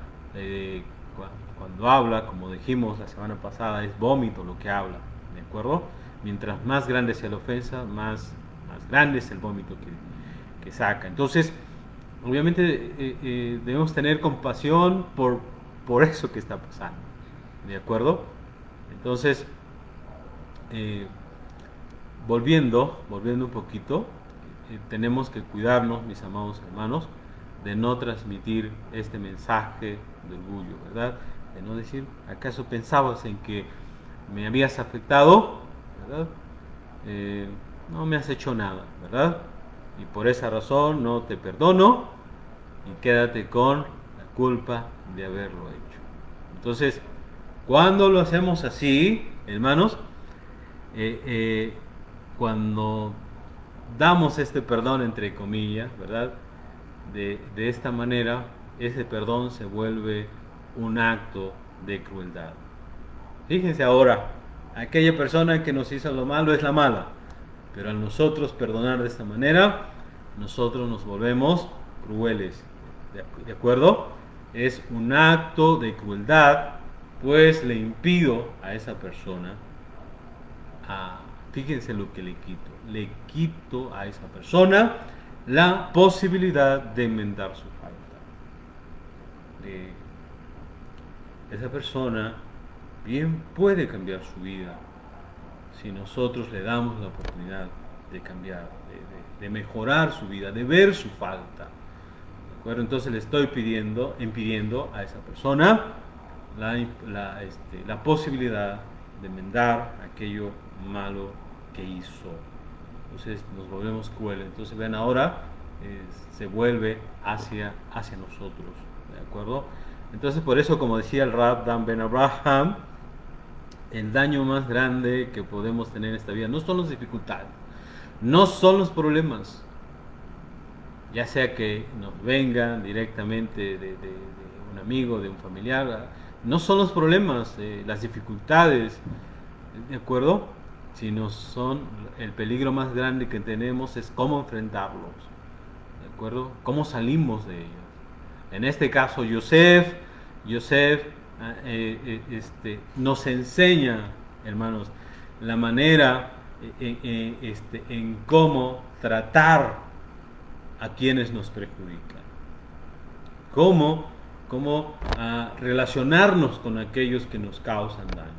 cuando habla, como dijimos la semana pasada, es vómito lo que habla, ¿de acuerdo? Mientras más grande sea la ofensa, más grande es el vómito que saca. Entonces, obviamente debemos tener compasión por eso que está pasando, ¿de acuerdo? Entonces, volviendo un poquito, tenemos que cuidarnos, mis amados hermanos, de no transmitir este mensaje de orgullo, ¿verdad? De no decir, ¿acaso pensabas en que me habías afectado? ¿Verdad? No me has hecho nada, ¿verdad? Y por esa razón no te perdono y quédate con la culpa de haberlo hecho. Entonces, cuando lo hacemos así, hermanos, cuando damos este perdón entre comillas, ¿verdad? De esta manera, ese perdón se vuelve un acto de crueldad. Fíjense ahora, aquella persona que nos hizo lo malo es la mala, pero al nosotros perdonar de esta manera, nosotros nos volvemos crueles, ¿de acuerdo? Es un acto de crueldad, pues le impido a esa persona, fíjense lo que le quito a esa persona la posibilidad de enmendar su falta. Esa persona bien puede cambiar su vida si nosotros le damos la oportunidad de cambiar, de mejorar su vida, de ver su falta. ¿De acuerdo? Entonces le estoy impidiendo a esa persona la posibilidad de enmendar aquello malo que hizo. Entonces nos volvemos crueles. Entonces vean ahora, se vuelve hacia nosotros, ¿de acuerdo? Entonces por eso, como decía el Rab Dan Ben Abraham, el daño más grande que podemos tener en esta vida no son las dificultades, no son los problemas, ya sea que nos vengan directamente de un amigo, de un familiar, no son los problemas, las dificultades, ¿de acuerdo? Sino son el peligro más grande que tenemos es cómo enfrentarlos, ¿de acuerdo? Cómo salimos de ellos. En este caso, Yosef nos enseña, hermanos, la manera en cómo tratar a quienes nos perjudican, cómo relacionarnos con aquellos que nos causan daño,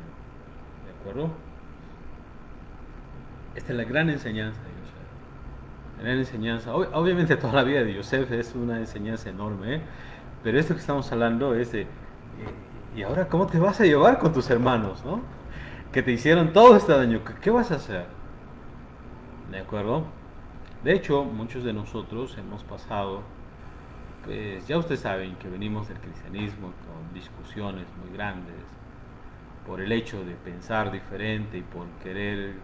¿de acuerdo? Esta es la gran enseñanza de Yosef. La gran enseñanza, obviamente toda la vida de Yosef es una enseñanza enorme, pero esto que estamos hablando es de, ¿y ahora cómo te vas a llevar con tus hermanos, ¿no? Que te hicieron todo este daño, ¿qué vas a hacer? ¿De acuerdo? De hecho, muchos de nosotros hemos pasado, pues ya ustedes saben que venimos del cristianismo con discusiones muy grandes por el hecho de pensar diferente y por querer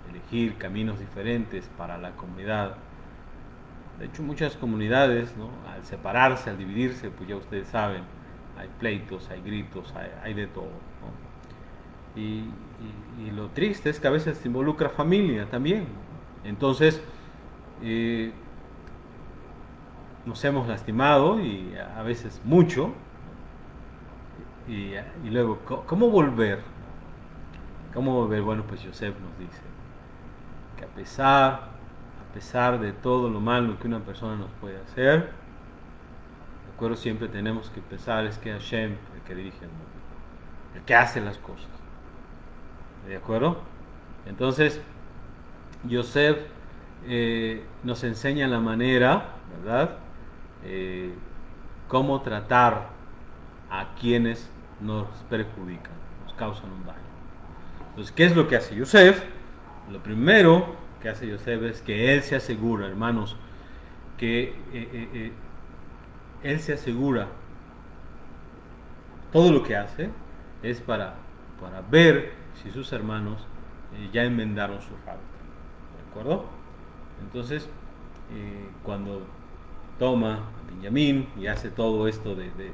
elegir caminos diferentes para la comunidad. De hecho, muchas comunidades, ¿no?, al separarse, al dividirse, pues ya ustedes saben, hay pleitos, hay gritos, hay de todo, ¿no? Y lo triste es que a veces se involucra familia también. Entonces, nos hemos lastimado y a veces mucho. Y luego, ¿cómo volver? ¿Cómo volver? Bueno, pues Yosef nos dice que a pesar de todo lo malo que una persona nos puede hacer, de acuerdo, siempre tenemos que pensar es que Hashem, el que dirige el mundo, el que hace las cosas, ¿de acuerdo? Entonces, Yosef nos enseña la manera, ¿verdad?, cómo tratar a quienes nos perjudican, nos causan un daño. Entonces, ¿qué es lo que hace Yosef? Lo primero que hace Yosef es que él se asegura, hermanos, que él se asegura, todo lo que hace es para ver si sus hermanos ya enmendaron su falta. ¿De acuerdo? Entonces, cuando toma a Benjamín y hace todo esto de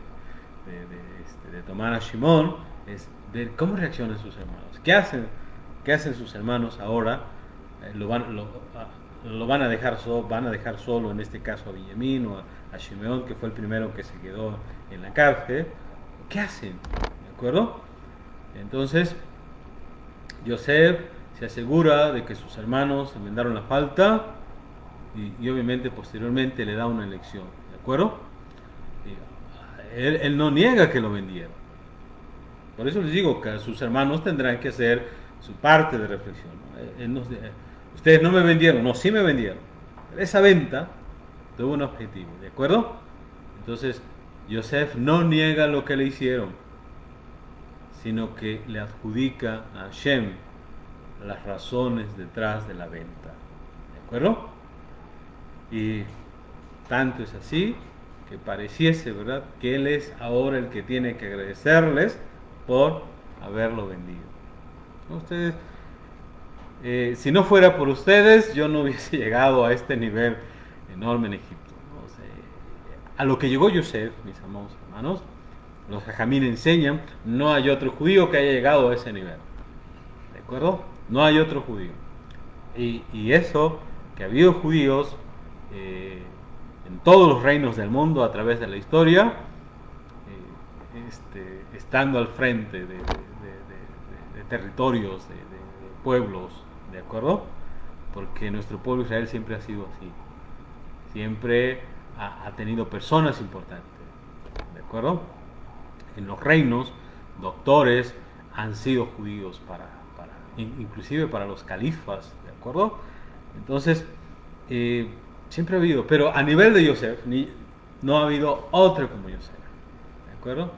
tomar a Shimón, es ver cómo reaccionan sus hermanos. ¿Qué hacen sus hermanos ahora? Lo van a dejar solo, en este caso a Benjamín o a Shimón, que fue el primero que se quedó en la cárcel. ¿Qué hacen? ¿De acuerdo? Entonces, Yosef se asegura de que sus hermanos enmendaron la falta y obviamente posteriormente le da una lección. ¿De acuerdo? Él no niega que lo vendieron. Por eso les digo que sus hermanos tendrán que hacer su parte de reflexión. Ustedes no me vendieron, no, sí me vendieron. Pero esa venta tuvo un objetivo, ¿de acuerdo? Entonces, Yosef no niega lo que le hicieron, sino que le adjudica a Hashem las razones detrás de la venta. ¿De acuerdo? Y tanto es así que pareciese, ¿verdad?, que él es ahora el que tiene que agradecerles por haberlo vendido. Ustedes, si no fuera por ustedes, yo no hubiese llegado a este nivel enorme en Egipto, ¿no? O sea, a lo que llegó Yosef, mis amados hermanos, los jajamín enseñan, no hay otro judío que haya llegado a ese nivel. ¿De acuerdo? No hay otro judío. Y eso, que ha habido judíos en todos los reinos del mundo a través de la historia, estando al frente de territorios, de pueblos, ¿de acuerdo? Porque nuestro pueblo Israel siempre ha sido así. Siempre ha tenido personas importantes, ¿de acuerdo? En los reinos, doctores han sido judíos inclusive para los califas, ¿de acuerdo? Entonces, siempre ha habido, pero a nivel de Yosef, no ha habido otro como Yosef, ¿de acuerdo?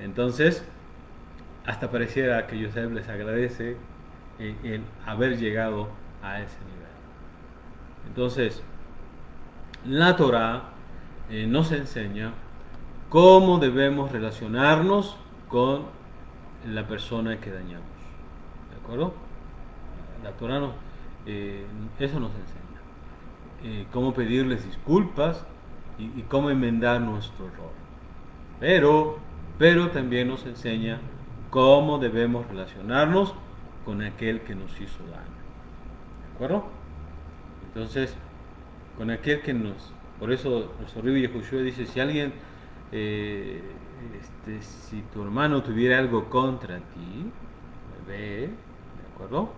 Entonces, hasta pareciera que Yosef les agradece el haber llegado a ese nivel. Entonces, la Torah nos enseña cómo debemos relacionarnos con la persona que dañamos. ¿De acuerdo? La Torah eso nos enseña. Cómo pedirles disculpas y cómo enmendar nuestro error. Pero también nos enseña cómo debemos relacionarnos con aquel que nos hizo daño. ¿De acuerdo? Entonces, con aquel que por eso nuestro Rabbi Yehoshua dice, si alguien, si tu hermano tuviera algo contra ti, ve, ¿de acuerdo?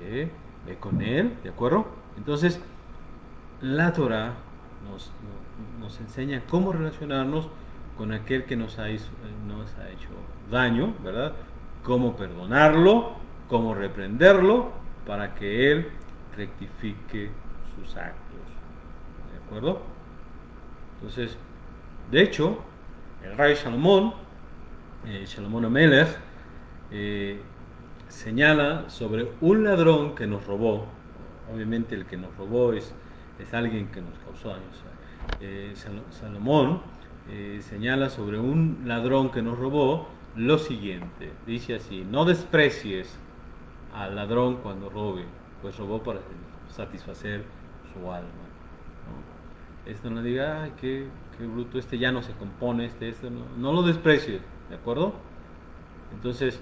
Ve con él, ¿de acuerdo? Entonces, la Torah nos enseña cómo relacionarnos con aquel que nos ha hecho daño, ¿verdad? Cómo perdonarlo, cómo reprenderlo, para que él rectifique sus actos. ¿De acuerdo? Entonces, de hecho, el rey Salomón, Salomón Amelech, señala sobre un ladrón que nos robó. Obviamente el que nos robó es alguien que nos causó daño. Salomón señala sobre un ladrón que nos robó lo siguiente. Dice así: no desprecies al ladrón cuando robe, pues robó para satisfacer su alma. ¿No? Esto no diga, ay, qué bruto, ya no se compone, no lo desprecies, ¿de acuerdo? Entonces,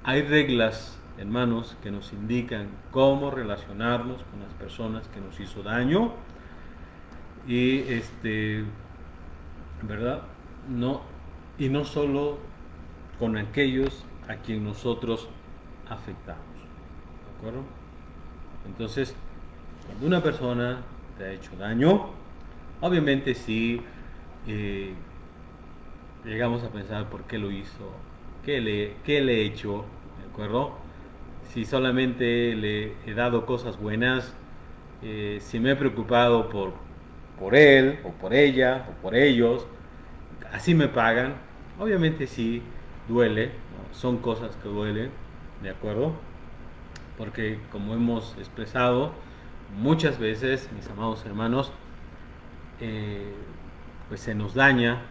hay reglas, hermanos, que nos indican cómo relacionarnos con las personas que nos hizo daño y ¿verdad? Y no solo con aquellos a quien nosotros afectamos, ¿de acuerdo? Entonces, cuando una persona te ha hecho daño, obviamente sí llegamos a pensar por qué lo hizo, qué le he hecho, ¿de acuerdo? Si solamente le he dado cosas buenas, si me he preocupado por él, o por ella, o por ellos, así me pagan, obviamente sí duele, son cosas que duelen, ¿de acuerdo? Porque como hemos expresado muchas veces, mis amados hermanos, eh, pues se nos daña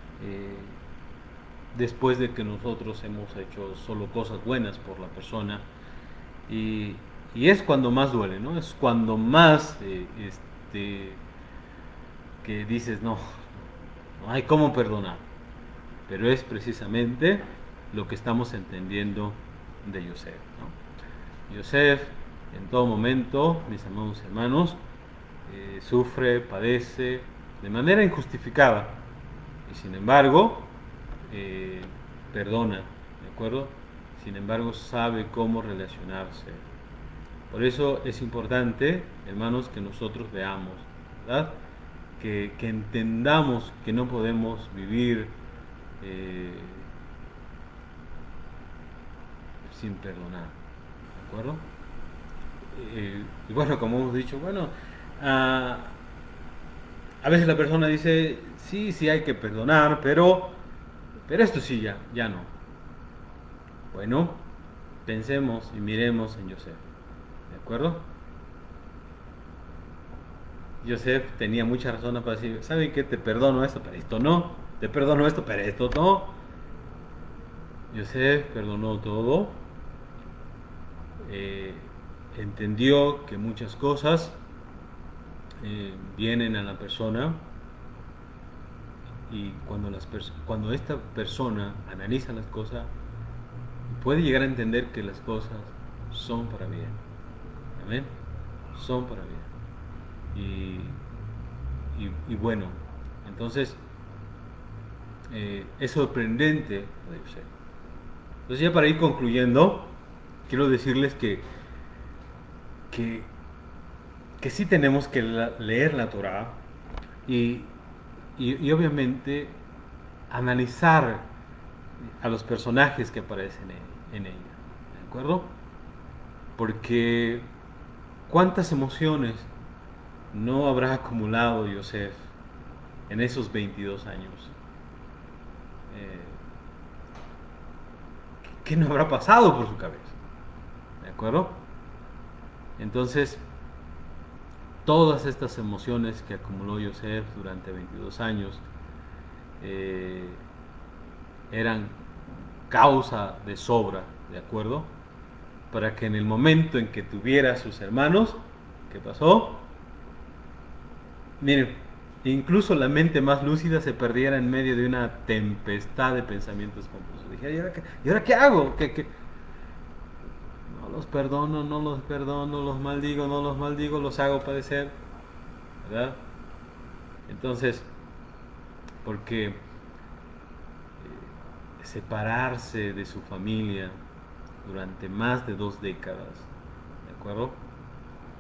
después de que nosotros hemos hecho solo cosas buenas por la persona y, y es cuando más duele, ¿no? Es cuando más que dices, no, no hay cómo perdonar, pero es precisamente lo que estamos entendiendo de Yosef, ¿no? Yosef en todo momento, mis amados hermanos, sufre, padece de manera injustificada y sin embargo eh, perdona, ¿de acuerdo? Sin embargo sabe cómo relacionarse. Por eso es importante, hermanos, que nosotros veamos, ¿verdad? Que entendamos que no podemos vivir eh, sin perdonar, ¿de acuerdo? Y bueno, como hemos dicho, bueno, ah, a veces la persona dice, sí, sí hay que perdonar, pero esto sí ya no. Bueno, pensemos y miremos en Yosef, ¿de acuerdo? Yosef tenía mucha razón para decir, ¿sabe qué? Te perdono esto, pero esto no. Te perdono esto, pero esto no. Yosef perdonó todo, eh, entendió que muchas cosas vienen a la persona y cuando esta persona analiza las cosas puede llegar a entender que las cosas son para bien. Amén. Son para bien. Y bueno, entonces es sorprendente lo de Yosef. Entonces ya para ir concluyendo, quiero decirles que, que sí tenemos que leer la Torá y, y obviamente analizar a los personajes que aparecen en ella, ¿de acuerdo? Porque cuántas emociones no habrá acumulado Yosef en esos 22 años. ¿Qué no habrá pasado por su cabeza? ¿De acuerdo? Entonces, todas estas emociones que acumuló Yosef durante 22 años eran causa de sobra, ¿de acuerdo? Para que en el momento en que tuviera a sus hermanos, ¿qué pasó? Miren, incluso la mente más lúcida se perdiera en medio de una tempestad de pensamientos confusos. Dije, ¿y ahora qué hago? No los perdono, no los perdono, los maldigo, no los maldigo, los hago padecer, ¿verdad? Entonces, porque separarse de su familia durante más de 2 décadas, ¿de acuerdo?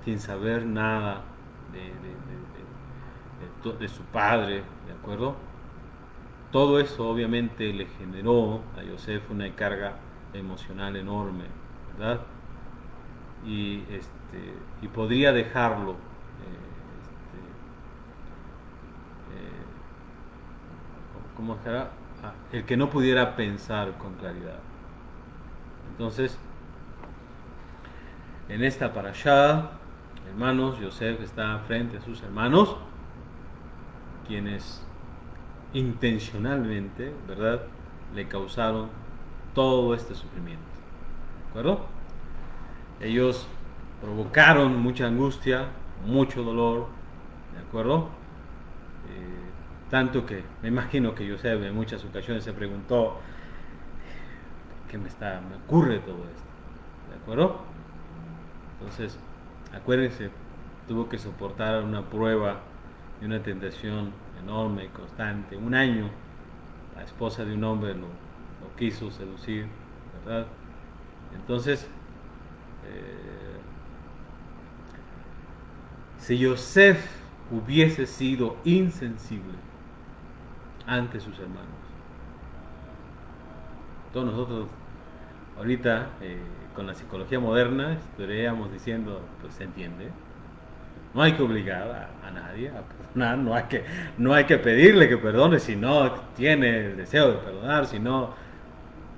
Sin saber nada de su padre, ¿de acuerdo? Todo eso obviamente le generó a Yosef una carga emocional enorme, ¿verdad? Y podría dejarlo ¿cómo será? El que no pudiera pensar con claridad. Entonces, en esta parashá, hermanos, Yosef está frente a sus hermanos, quienes intencionalmente, ¿verdad?, le causaron todo este sufrimiento. ¿De acuerdo? Ellos provocaron mucha angustia, mucho dolor, ¿de acuerdo? Tanto que me imagino que Yosef en muchas ocasiones se preguntó, ¿qué me ocurre todo esto? ¿De acuerdo? Entonces, acuérdense, tuvo que soportar una prueba y una tentación enorme y constante. 1 año, la esposa de un hombre lo quiso seducir, ¿verdad? Entonces, si Yosef hubiese sido insensible ante sus hermanos, todos nosotros ahorita con la psicología moderna estaríamos diciendo, pues se entiende, no hay que obligar a nadie a perdonar, no hay que pedirle que perdone si no tiene el deseo de perdonar, si no,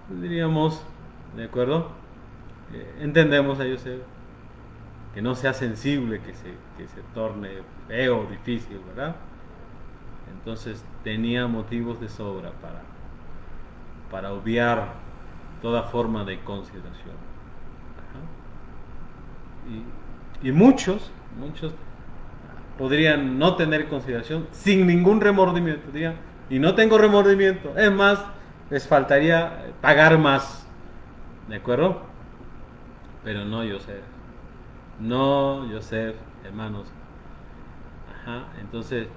diríamos, ¿de acuerdo? Entendemos a Yosef, que no sea sensible, que se torne feo, difícil, ¿verdad? Entonces tenía motivos de sobra para obviar toda forma de consideración. Y muchos podrían no tener consideración sin ningún remordimiento. Dirían, y no tengo remordimiento. Es más, les faltaría pagar más. ¿De acuerdo? Pero no Yosef. No Yosef, hermanos. Ajá. Entonces,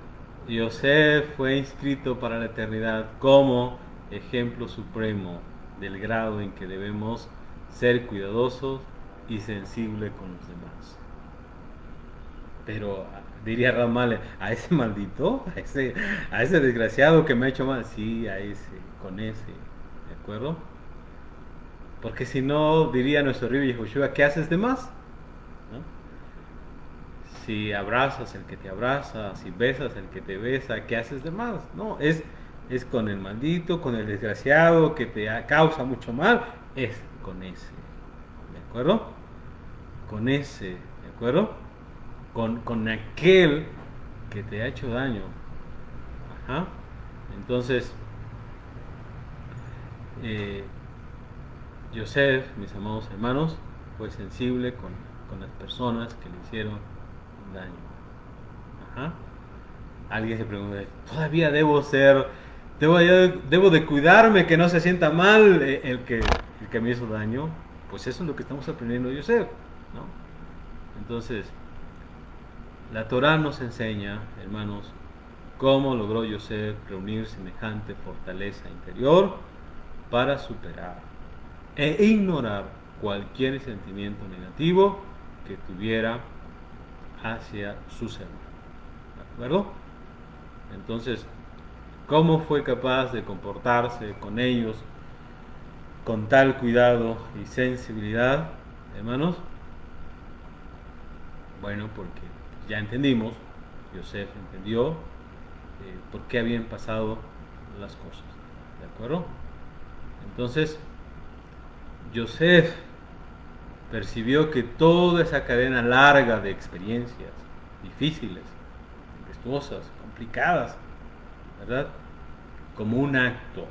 Yosef fue inscrito para la eternidad como ejemplo supremo del grado en que debemos ser cuidadosos y sensibles con los demás. Pero diría Ramal, a ese maldito, a ese desgraciado que me ha hecho mal, sí, a ese, con ese, ¿de acuerdo? Porque si no, diría nuestro Río Yehoshua, ¿qué haces de más? ¿No? Si abrazas el que te abraza, si besas el que te besa, ¿qué haces de más? No, es con el maldito, con el desgraciado que te causa mucho mal, es con ese, ¿de acuerdo? Con ese, ¿de acuerdo? Con aquel que te ha hecho daño. Ajá. Entonces, Yosef, mis amados hermanos, fue sensible con las personas que le hicieron daño. Ajá. Alguien se pregunta, ¿todavía debo de cuidarme que no se sienta mal el que me hizo daño? Pues eso es lo que estamos aprendiendo de Yosef, ¿no? Entonces, la Torá nos enseña, hermanos, cómo logró Yosef reunir semejante fortaleza interior para superar e ignorar cualquier sentimiento negativo que tuviera hacia sus hermanos. ¿De acuerdo? Entonces, ¿cómo fue capaz de comportarse con ellos con tal cuidado y sensibilidad, hermanos? Bueno, porque ya entendimos, Yosef entendió por qué habían pasado las cosas, ¿de acuerdo? Entonces, Yosef percibió que toda esa cadena larga de experiencias difíciles, tempestuosas, complicadas, ¿verdad? Como un acto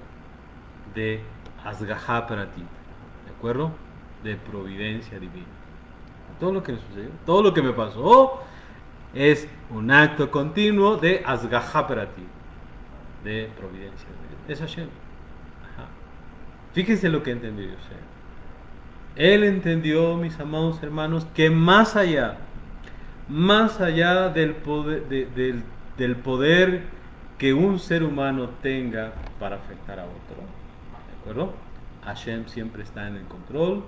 de Asgajá Pratit, ¿de acuerdo? De providencia divina. Todo lo que me sucedió, todo lo que me pasó, es un acto continuo de Asgajá Pratit, de providencia divina. Es Hashem. Ajá. Fíjense lo que entendió Yosef. Él entendió, mis amados hermanos, que más allá del poder que un ser humano tenga para afectar a otro, ¿de acuerdo? Hashem siempre está en el control,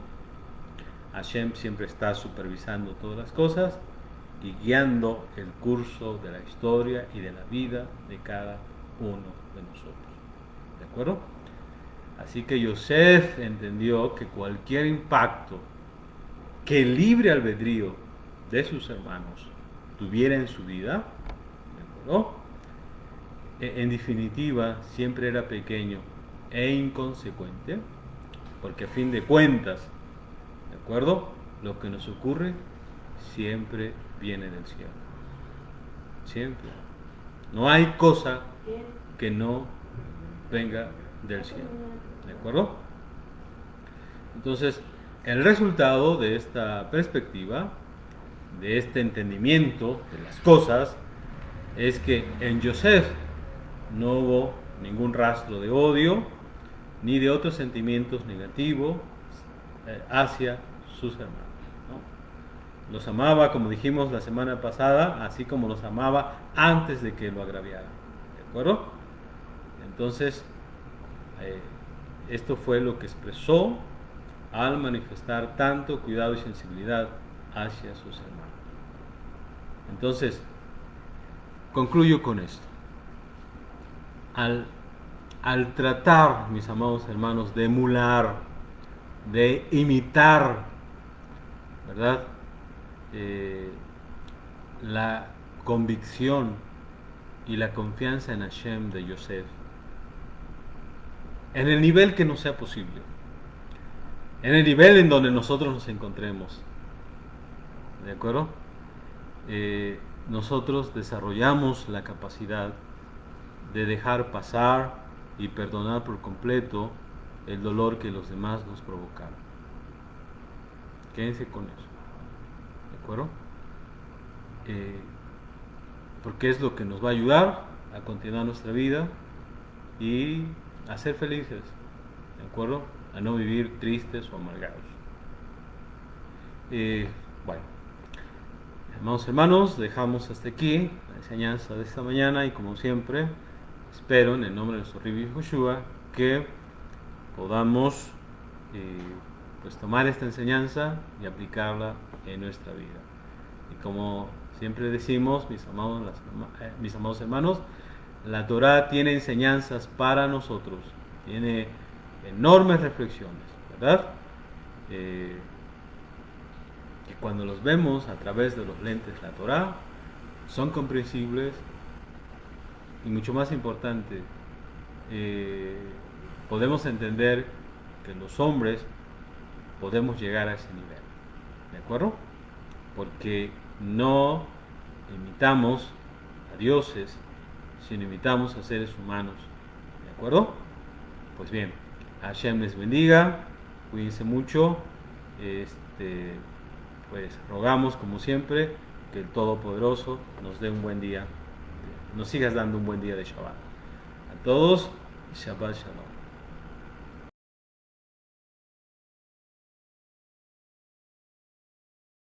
Hashem siempre está supervisando todas las cosas y guiando el curso de la historia y de la vida de cada uno de nosotros, ¿de acuerdo? Así que Yosef entendió que cualquier impacto que el libre albedrío de sus hermanos tuviera en su vida, ¿de acuerdo? En definitiva, siempre era pequeño e inconsecuente, porque a fin de cuentas, ¿de acuerdo? Lo que nos ocurre siempre viene del cielo. Siempre. No hay cosa que no venga del cielo. ¿De acuerdo? Entonces, el resultado de esta perspectiva, de este entendimiento de las cosas, es que en Yosef no hubo ningún rastro de odio ni de otros sentimientos negativos hacia sus hermanos, ¿no? Los amaba, como dijimos la semana pasada, así como los amaba antes de que lo agraviaran. ¿De acuerdo? Entonces, esto fue lo que expresó al manifestar tanto cuidado y sensibilidad hacia sus hermanos. Entonces, concluyo con esto. Al tratar, mis amados hermanos, de emular, de imitar, ¿verdad? La convicción y la confianza en Hashem de Yosef, en el nivel que nos sea posible. en el nivel en donde nosotros nos encontremos. ¿De acuerdo? Nosotros desarrollamos la capacidad de dejar pasar y perdonar por completo el dolor que los demás nos provocaron. Quédense con eso. ¿De acuerdo? Porque es lo que nos va a ayudar a continuar nuestra vida y a ser felices, ¿de acuerdo? A no vivir tristes o amargados. Bueno, amados hermanos, dejamos hasta aquí la enseñanza de esta mañana y como siempre, espero en el nombre de nuestro Rabbi Joshua que podamos pues tomar esta enseñanza y aplicarla en nuestra vida. Y como siempre decimos, mis amados hermanos, la Torah tiene enseñanzas para nosotros, tiene enormes reflexiones, ¿verdad? Que cuando los vemos a través de los lentes de la Torah, son comprensibles y mucho más importante, podemos entender que los hombres podemos llegar a ese nivel, ¿de acuerdo? Porque no imitamos a dioses, sino imitamos a seres humanos, ¿de acuerdo? Pues bien, Hashem les bendiga, cuídense mucho, pues rogamos como siempre que el Todopoderoso nos dé un buen día, nos sigas dando un buen día de Shabbat. A todos, Shabbat Shalom.